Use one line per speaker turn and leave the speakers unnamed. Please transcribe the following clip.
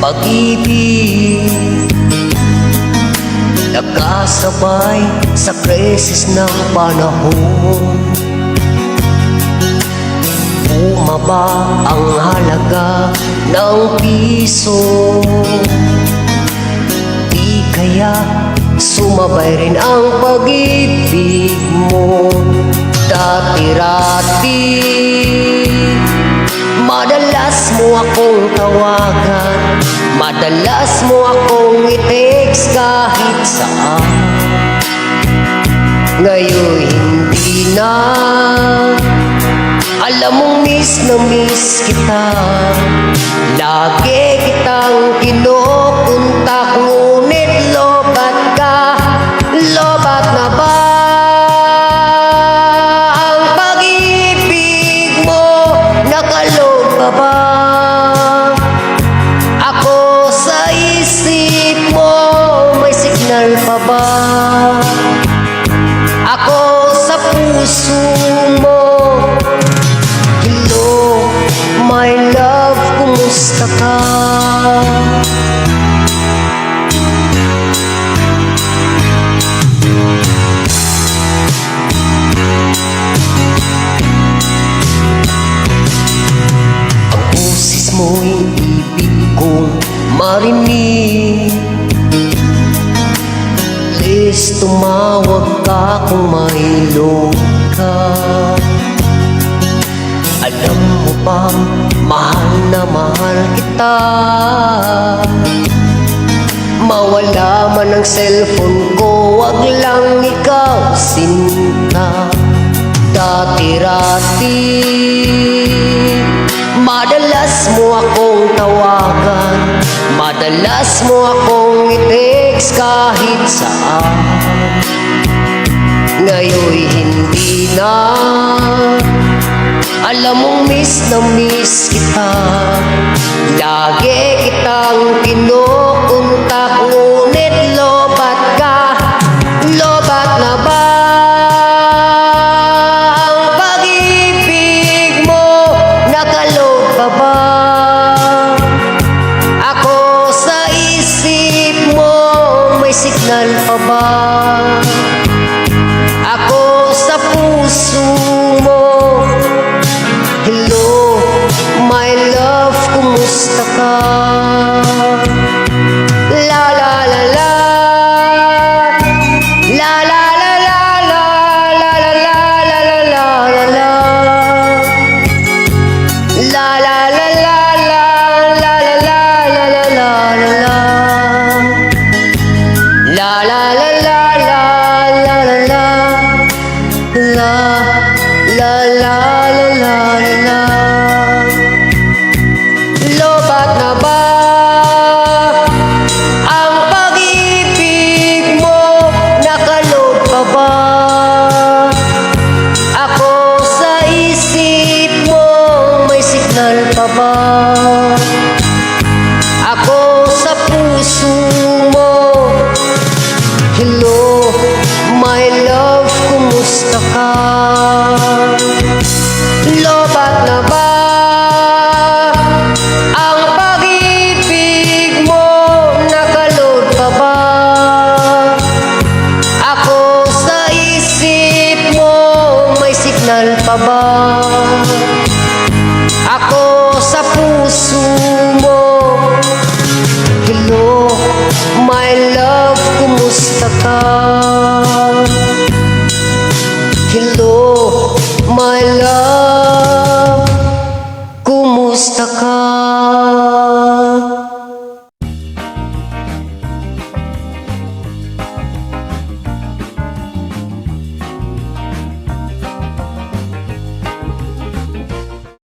pag-ibig, nakasabay sa krisis ng panahon. Bumaba ang halaga ng piso, di kaya sumabay rin ang pag-ibig mo. Dati-rati madalas mo akong tawagan, madalas mo akong i-text kahit saan. Ngayon hindi na, alam mong miss na miss kita. Lagi kitang kinukontak, ngunit lobat ka. Lobat na ba ang pag-ibig mo? Nakaload pa ba ako sa isip mo? May signal pa ba ako sa puso mo? Hello, my love, kumusta ka? Ang boses mo'y ibig kong marinig. Please tumawag ka kung may load ka. Alam mo bang mahal na mahal kita? Mawala man ang cellphone ko, wag lang ikaw sinta. Dati-rati madalas mo akong tawagan, madalas mo akong i-text kahit saan. Ngayon hindi na, alam mong miss na miss kita. Lagi kitang kinukontak, ngunit lobat ka. Lobat na ba ang pag-ibig mo? Nakaload pa ba ako sa isip mo? May signal pa ba ako sa puso mo? Hello, my love, kumusta ka? La la la la, la la la la la, la la la la la la la la, la la la la la, la la la la la la la, la la la la la la la la, la la la la la la. Lobat na ba ang pag-ibig mo? Nakaload pa ba ako sa isip mo? May signal pa ba ako sa puso mo? Hello, my love, kumusta ka? Lobat na ba ang pag-ibig mo? Nakaload pa ba ako sa isip mo? May signal pa ba ako sa puso mo? Hello, my love, kumusta ka? Hello, my love, kumusta ka?